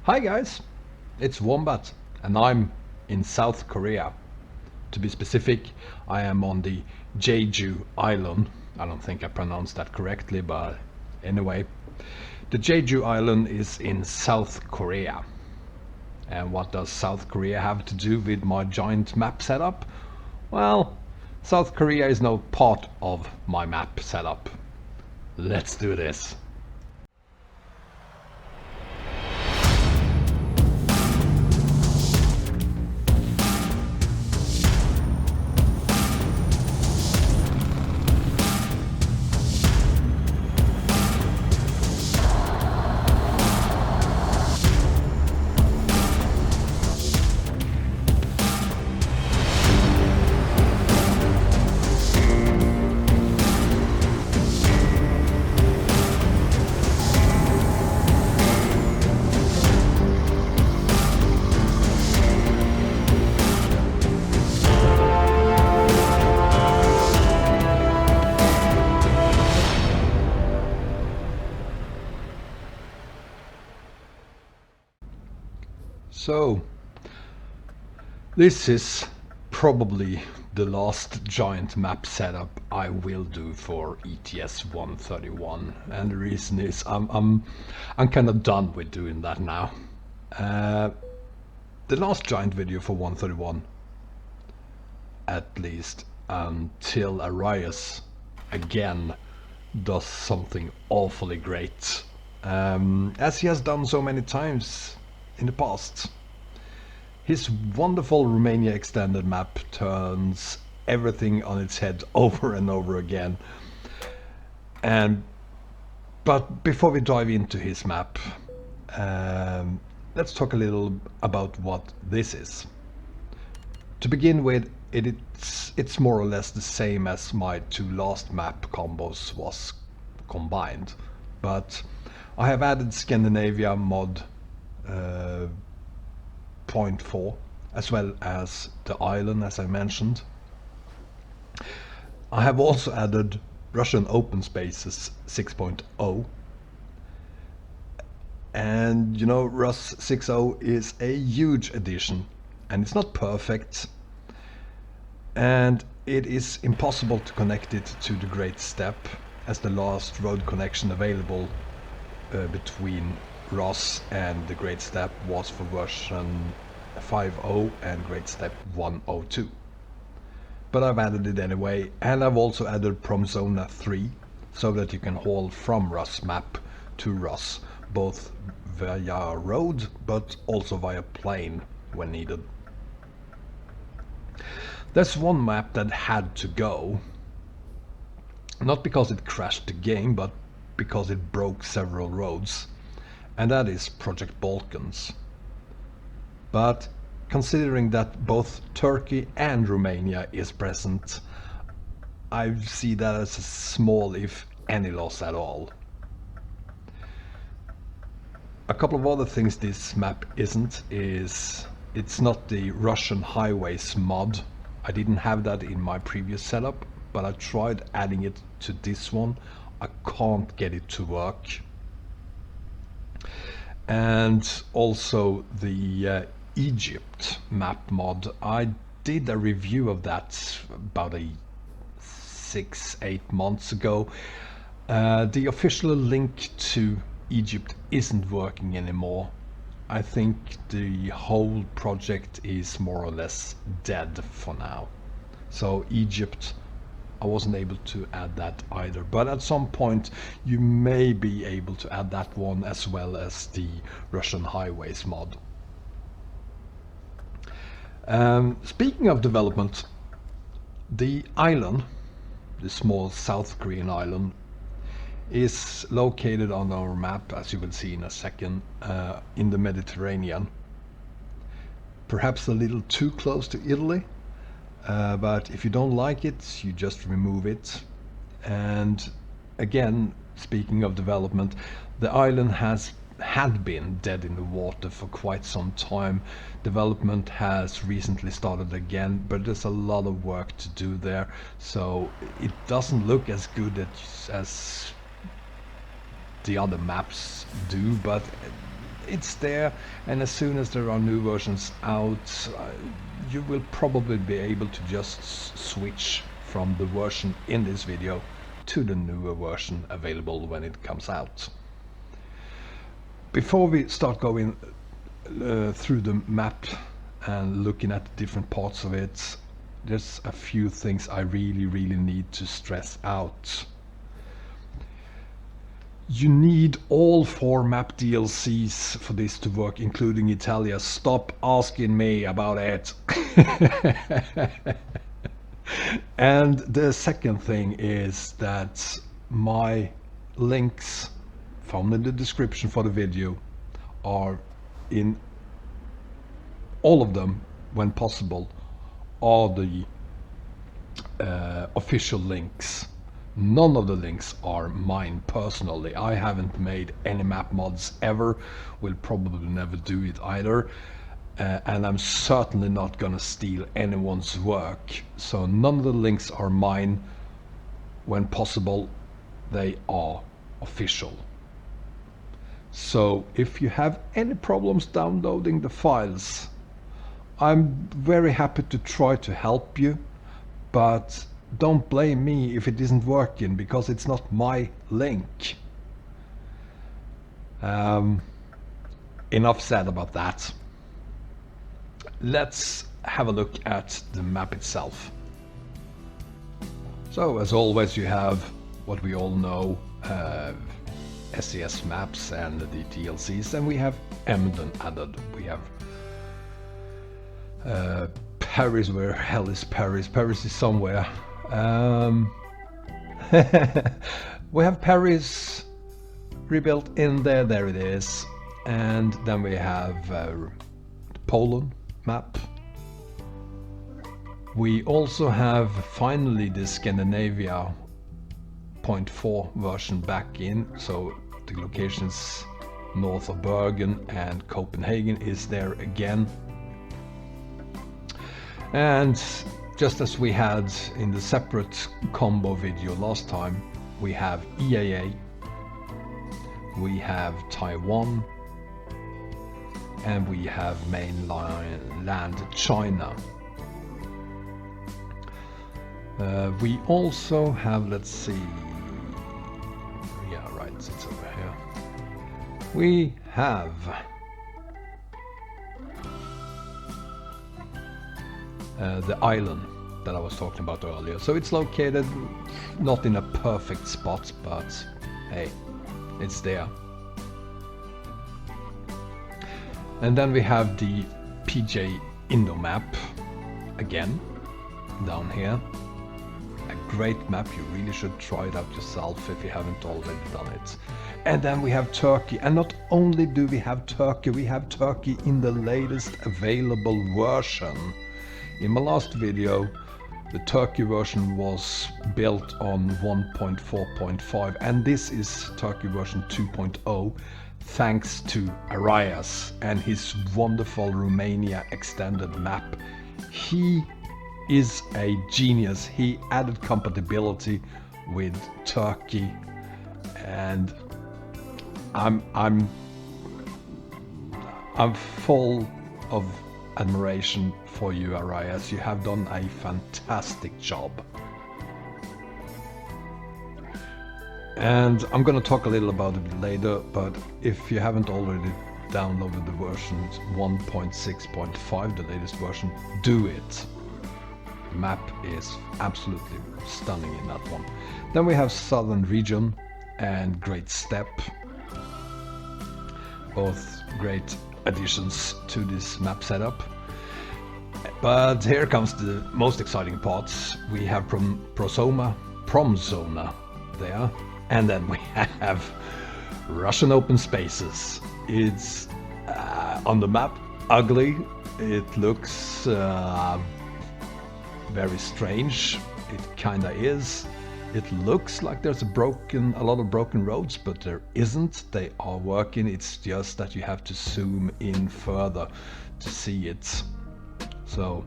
Hi guys, it's Wombat and I'm in South Korea. To be specific, I am on the Jeju island. I don't think I pronounced that correctly, but anyway. The Jeju island is in South Korea. And what does South Korea have to do with my giant map setup? Well, South Korea is now part of my map setup. Let's do this. So, this is probably the last giant map setup I will do for ETS 1.31, and the reason is I'm kind of done with doing that now. The last giant video for 1.31, at least until Arias again does something awfully great, as he has done so many times in the past. His wonderful Romania extended map turns everything on its head over and over again. But before we dive into his map, let's talk a little about what this is. To begin with, it's more or less the same as my two last map combos was combined, but I have added Scandinavia Mod 0.4 as well as the island, as I mentioned. I have also added Russian open spaces 6.0, and you know, Rus 6.0 is a huge addition, and it's not perfect, and it is impossible to connect it to the Great Steppe, as the last road connection available between Rus and the Great Steppe was for version 5.0 and Great Steppe 1.02. But I've added it anyway, and I've also added Promzona 3, so that you can haul from Rusmap to Rus, both via road but also via plane when needed. There's one map that had to go, not because it crashed the game, but because it broke several roads, and that is Project Balkans. But considering that both Turkey and Romania is present, I see that as a small, if any, loss at all. A couple of other things this map isn't is it's not the Russian highways mod. I didn't have that in my previous setup, but I tried adding it to this one. I can't get it to work. And also the Egypt map mod. I did a review of that about 6-8 months ago. The official link to Egypt isn't working anymore. I think the whole project is more or less dead for now. So Egypt, I wasn't able to add that either, but at some point you may be able to add that one as well as the Russian highways mod. Speaking of development, the island, the small South Korean island, is located on our map, as you will see in a second, in the Mediterranean. Perhaps a little too close to Italy, but if you don't like it, you just remove it. And again, speaking of development, the island had been dead in the water for quite some time. Development has recently started again, but there's a lot of work to do there, so it doesn't look as good as the other maps do, but it's there, and as soon as there are new versions out, you will probably be able to just switch from the version in this video to the newer version available when it comes out. Before we start going through the map and looking at the different parts of it, there's a few things I really need to stress out. You need all 4 map DLCs for this to work, including Italia. Stop asking me about it. And the second thing is that my links found in the description for the video are in all of them, when possible, are the official links. None of the links are mine personally. I haven't made any map mods ever, will probably never do it either, and I'm certainly not gonna steal anyone's work. So none of the links are mine. When possible, they are official. So if you have any problems downloading the files, I'm very happy to try to help you, but don't blame me if it isn't working, because it's not my link. Enough said about that. Let's have a look at the map itself. So as always, you have what we all know, SES maps and the DLCs, and we have Emden added. We have Paris. Where hell is Paris? Paris is somewhere. We have Paris rebuilt in there. There it is. And then we have the Poland map. We also have finally the Scandinavia 0.4 version back in, so the locations north of Bergen and Copenhagen is there again. And just as we had in the separate combo video last time, we have EAA, we have Taiwan, and we have mainland China. We also have, let's see, yeah, right, it's over here. We have the island that I was talking about earlier. So it's located not in a perfect spot, but hey, it's there. And then we have the PJ Indo map again down here. A great map, you really should try it out yourself if you haven't already done it. And then we have Turkey, and not only do we have Turkey in the latest available version. In my last video, the Turkey version was built on 1.4.5, and this is Turkey version 2.0, thanks to Arias and his wonderful Romania extended map. He is a genius. He added compatibility with Turkey, and I'm full of admiration for you, Arias. You have done a fantastic job. And I'm gonna talk a little about it later, but if you haven't already downloaded the version 1.6.5, the latest version, do it. The map is absolutely stunning in that one. Then we have Southern Region and Great Steppe. Both great additions to this map setup. But here comes the most exciting parts. We have Promzona there, and then we have Russian open spaces. It's on the map ugly. It looks very strange. It kinda is. It looks like there's a lot of broken roads, but there isn't. They are working. It's just that you have to zoom in further to see it. So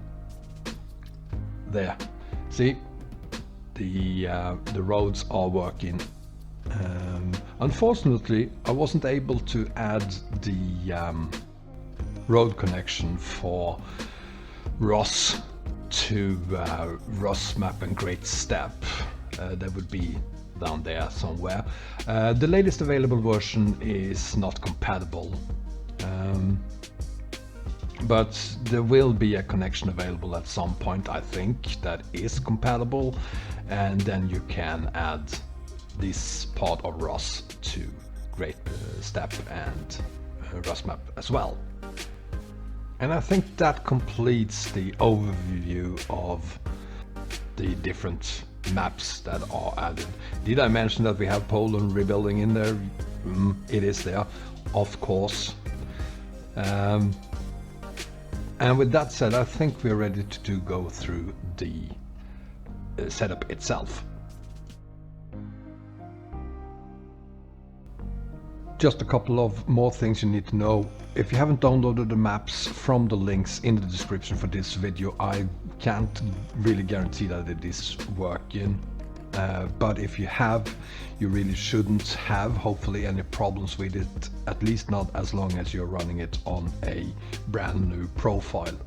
there, see, the roads are working. Unfortunately, I wasn't able to add the road connection for Ross to Rusmap and Great Steppe. That would be down there somewhere. The latest available version is not compatible, but there will be a connection available at some point, I think, that is compatible, and then you can add this part of Ross to Great Steppe and Rusmap as well. And I think that completes the overview of the different maps that are added. Did I mention that we have Poland rebuilding in there? It is there, of course. And with that said, I think we're ready to go through the setup itself. Just a couple of more things you need to know. If you haven't downloaded the maps from the links in the description for this video, I can't really guarantee that it is working. But if you have, you really shouldn't have, hopefully, any problems with it, at least not as long as you're running it on a brand new profile.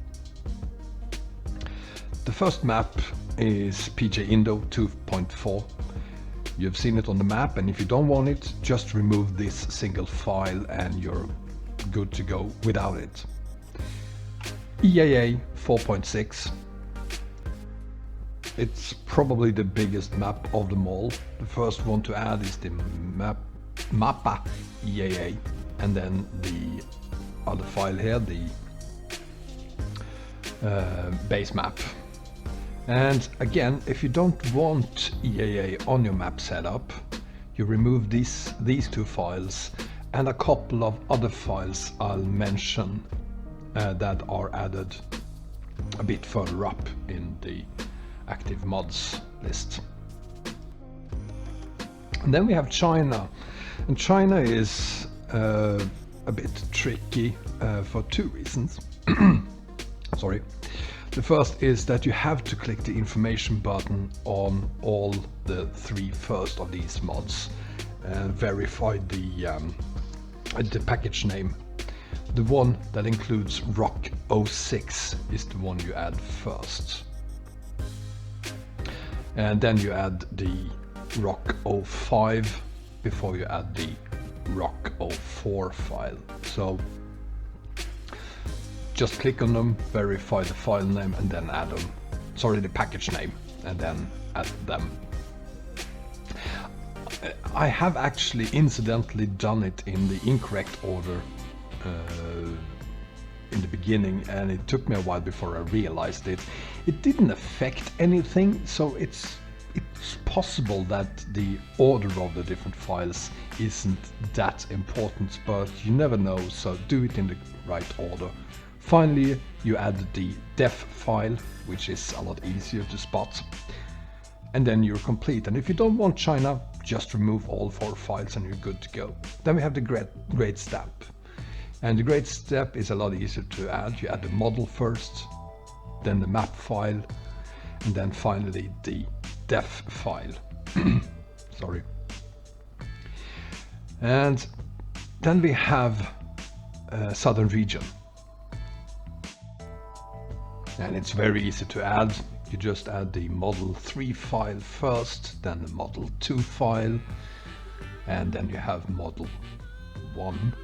The first map is PJ Indo 2.4. You've seen it on the map, and if you don't want it, just remove this single file and you're good to go without it. EAA 4.6. It's probably the biggest map of them all. The first one to add is the Mappa EAA, and then the other file here, the base map. And again, if you don't want EAA on your map setup, you remove these two files and a couple of other files I'll mention that are added a bit further up in the active mods list. And then we have China, and China is a bit tricky for two reasons. Sorry. The first is that you have to click the information button on all the three first of these mods and verify the package name. The one that includes Rock 06 is the one you add first. And then you add the Rock 05 before you add the Rock 04 file. So just click on them, verify the file name, and then add them. Sorry, the package name, and then add them. I have actually incidentally done it in the incorrect order in the beginning, and it took me a while before I realized it. It didn't affect anything, so it's possible that the order of the different files isn't that important, but you never know, so do it in the right order. Finally, you add the def file, which is a lot easier to spot, and then you're complete. And if you don't want China, just remove all 4 files and you're good to go. Then we have the Great Steppe, and the Great Steppe is a lot easier to add. You add the model first, then the map file, and then finally the def file. Sorry. And then we have Southern Region. And it's very easy to add. You just add the model 3 file first, then the model 2 file, and then you have model 1.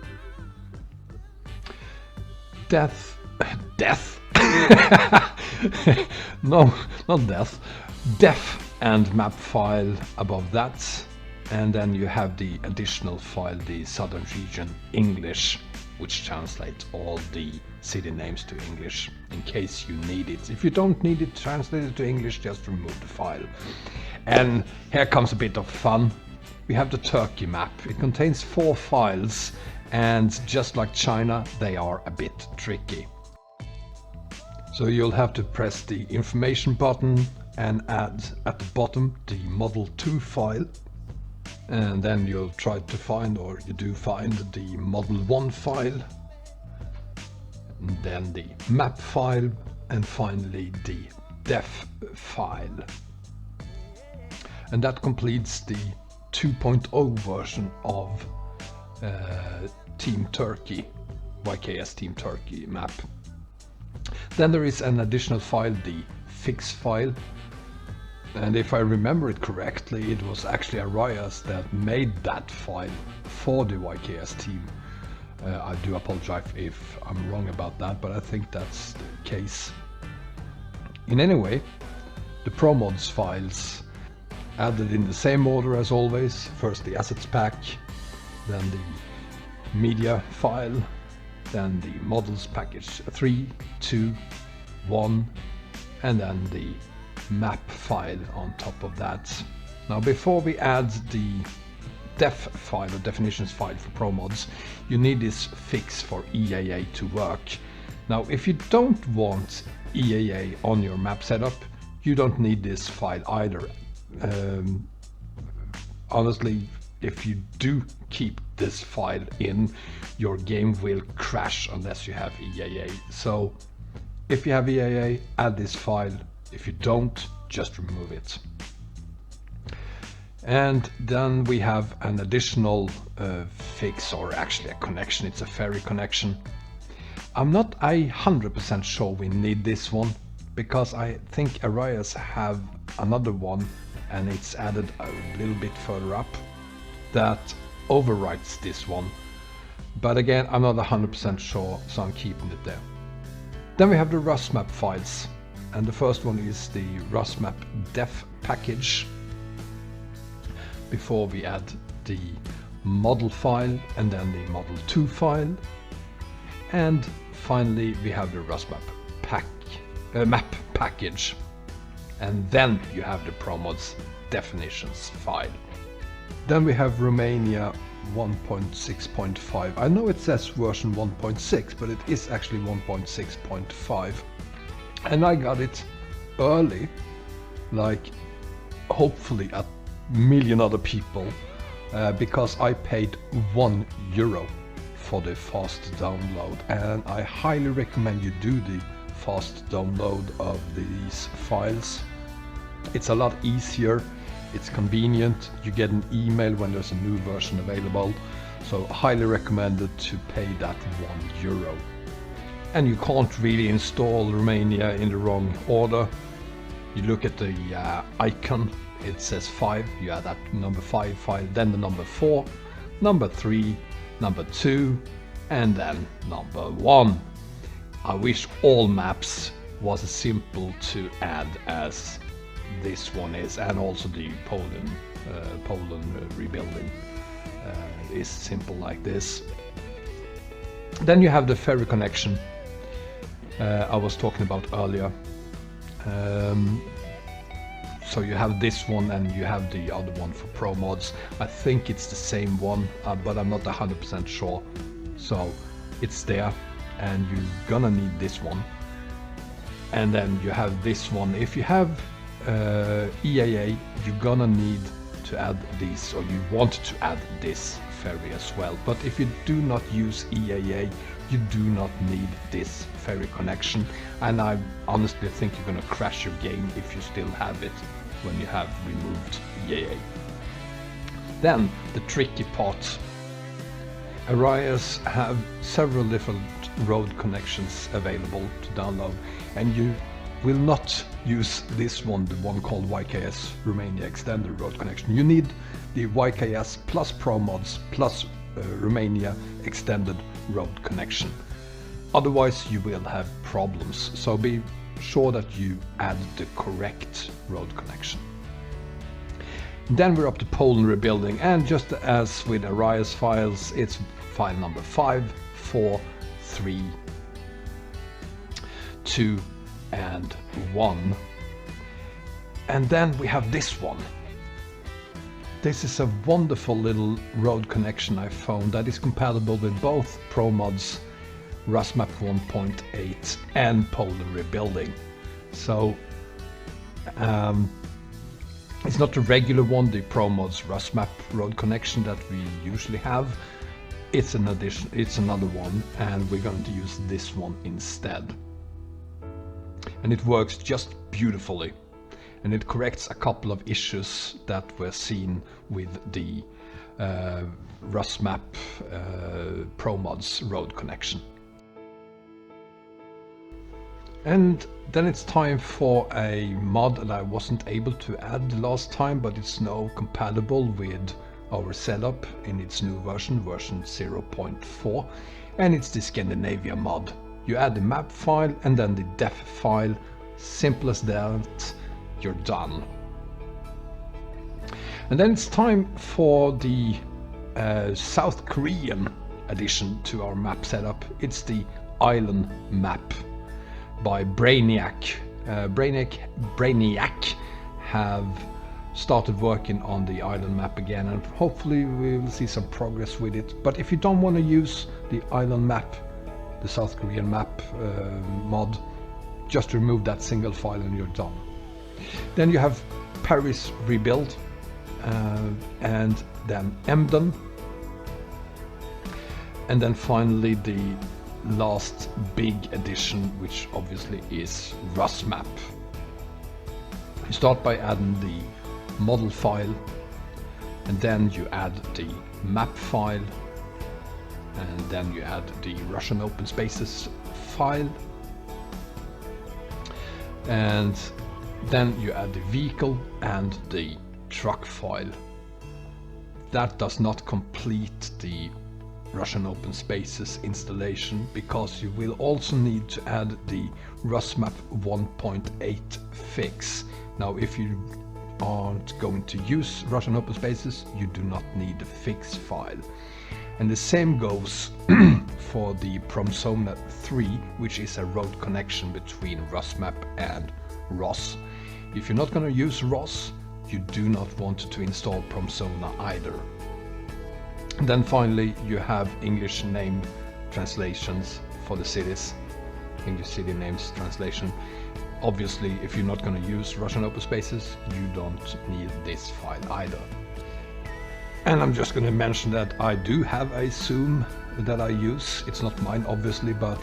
Death. No, not death. Def and map file above that, and then you have the additional file, the Southern Region English, which translates all the city names to English in case you need it. If you don't need it translated to English, just remove the file. And here comes a bit of fun. We have the Turkey map. It contains 4 files, and just like China, they are a bit tricky. So you'll have to press the information button and add at the bottom the model 2 file, and then you'll try to find, or you do find, the model 1 file, and then the map file, and finally the def file. And that completes the 2.0 version of Team Turkey, YKS Team Turkey map. Then there is an additional file, the fix file, and if I remember it correctly, it was actually Arias that made that file for the YKS team. I do apologize if I'm wrong about that, but I think that's the case. In any way, the Promods files added in the same order as always. First the assets pack, then the media file, then the models package 3, 2, 1, and then the map file on top of that. Now before we add the def file or definitions file for Promods, you need this fix for EAA to work. Now if you don't want EAA on your map setup, you don't need this file either. Honestly, if you do keep this file in, your game will crash unless you have EAA. So if you have EAA, add this file. If you don't, just remove it. And then we have an additional fix, or actually a connection. It's a ferry connection. I'm not 100% sure we need this one, because I think Arias have another one, and it's added a little bit further up that overwrites this one. But again, I'm not 100% sure, so I'm keeping it there. Then we have the Rusmap files, and the first one is the Rusmap def package. Before we add the model file, and then the model 2 file, and finally we have the Rusmap map package, and then you have the Promods definitions file. Then we have Romania 1.6.5. I know it says version 1.6, but it is actually 1.6.5, and I got it early, like hopefully a million other people, because I paid €1 for the fast download, and I highly recommend you do the fast download of these files. It's a lot easier, it's convenient, you get an email when there's a new version available, so highly recommended to pay that €1. And you can't really install Romania in the wrong order. You look at the icon, it says 5, you add that number 5 file, then the number 4, number 3, number 2, and then number 1. I wish all maps was as simple to add as this one is, and also the Poland rebuilding is simple like this. Then you have the ferry connection I was talking about earlier. So you have this one, and you have the other one for Promods. I think it's the same one, but I'm not 100% sure. So it's there, and you're gonna need this one. And then you have this one. If you have EAA, you're gonna need to add this, or you want to add this ferry as well. But if you do not use EAA, you do not need this ferry connection, and I honestly think you're gonna crash your game if you still have it when you have removed EAA. Then the tricky part. Arias have several different road connections available to download, and you will not use this one, the one called YKS Romania Extended Road Connection. You need the YKS plus Promods plus Romania Extended Road Connection. Otherwise you will have problems, so be sure that you add the correct road connection. Then we're up to Poland rebuilding, and just as with Arias files, it's file number 5, 4, 3, 2, and 1. And then we have this one. This is a wonderful little road connection I found that is compatible with both Promods, Rusmap 1.8 and Poland rebuilding. So it's not the regular one, the Promods Rusmap road connection that we usually have. It's an addition, it's another one, and we're going to use this one instead. And it works just beautifully. and it corrects a couple of issues that were seen with the Rusmap Promods road connection. And then it's time for a mod that I wasn't able to add last time, but it's now compatible with our setup in its new version 0.4, and it's the Scandinavia Mod. You add the map file and then the def file, simple as that, you're done. And then it's time for the South Korean addition to our map setup. It's the island map by Brainiac. Brainiac have started working on the island map again, and hopefully we will see some progress with it. But if you don't want to use the island map, the South Korean map mod, just remove that single file and you're done. Then you have Paris Rebuild, and then Emden, and then finally the last big addition, which obviously is Rusmap. You start by adding the model file, and then you add the map file, and then you add the Russian open spaces file, and then you add the vehicle and the truck file. That does not complete the Russian open spaces installation, because you will also need to add the Rusmap 1.8 fix. Now, if you aren't going to use Russian open spaces, you do not need the fix file. And the same goes for the Promzona 3, which is a road connection between Rusmap and ROS. If you're not going to use ROS, you do not want to install Promzona either. And then finally you have English name translations for the cities, English city names translation. Obviously, if you're not going to use Russian open spaces, you don't need this file either. And I'm just going to mention that I do have a zoom that I use. It's not mine, obviously, but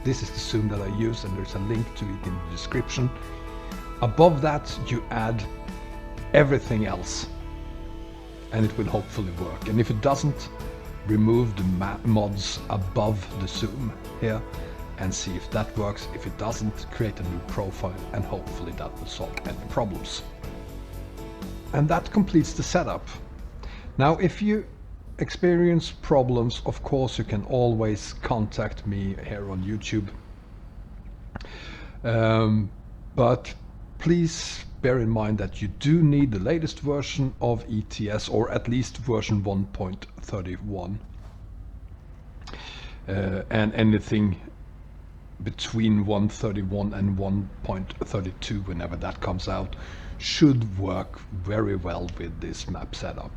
this is the zoom that I use, and there's a link to it in the description. Above that, you add everything else, and it will hopefully work. And if it doesn't, remove the mods above the zoom here and see if that works. If it doesn't, create a new profile, and hopefully that will solve any problems. And that completes the setup. Now, if you experience problems, of course you can always contact me here on YouTube. But please bear in mind that you do need the latest version of ETS, or at least version 1.31. And anything between 1.31 and 1.32, whenever that comes out, should work very well with this map setup.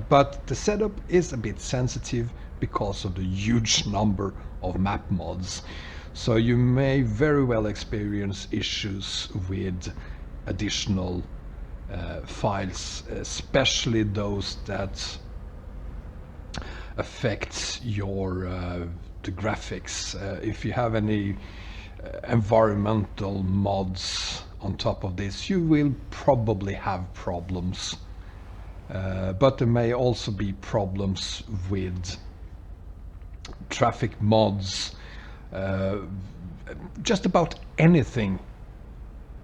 But the setup is a bit sensitive because of the huge number of map mods. So you may very well experience issues with additional files, especially those that affect your the graphics. If you have any environmental mods on top of this, you will probably have problems. But there may also be problems with traffic mods, just about anything,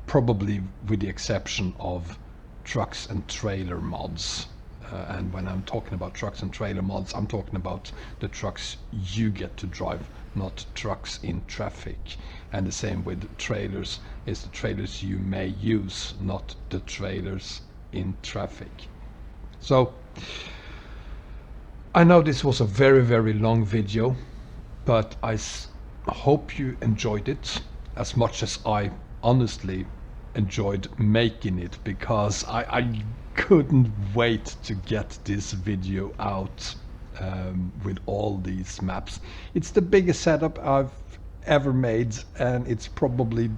probably with the exception of trucks and trailer mods. And when I'm talking about trucks and trailer mods, I'm talking about the trucks you get to drive, not trucks in traffic. And the same with trailers, is the trailers you may use, not the trailers in traffic. So I know this was a very, very long video, but I hope you enjoyed it as much as I honestly enjoyed making it, because I couldn't wait to get this video out with all these maps. It's the biggest setup I've ever made, and it's probably,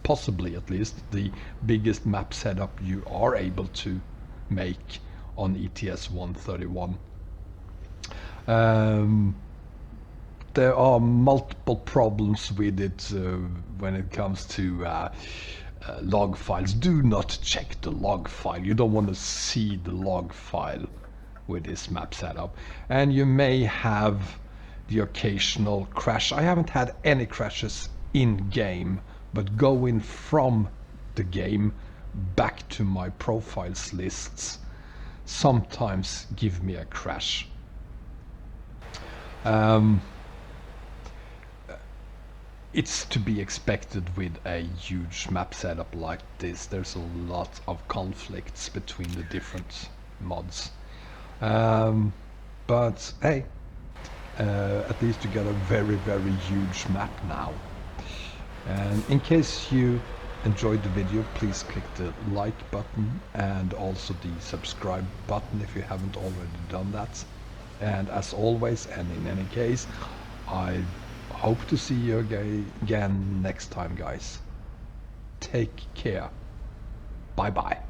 possibly at least, the biggest map setup you are able to make on ETS 1.31. There are multiple problems with it when it comes to log files. Do not check the log file. You don't want to see the log file with this map setup. And you may have the occasional crash. I haven't had any crashes in game, but going from the game back to my profiles lists sometimes give me a crash. It's to be expected with a huge map setup like this. There's a lot of conflicts between the different mods. But hey, at least you got a very, very huge map now. And in case you enjoyed the video, please click the like button and also the subscribe button if you haven't already done that. And as always, and in any case, I hope to see you again next time, guys. Take care. Bye bye.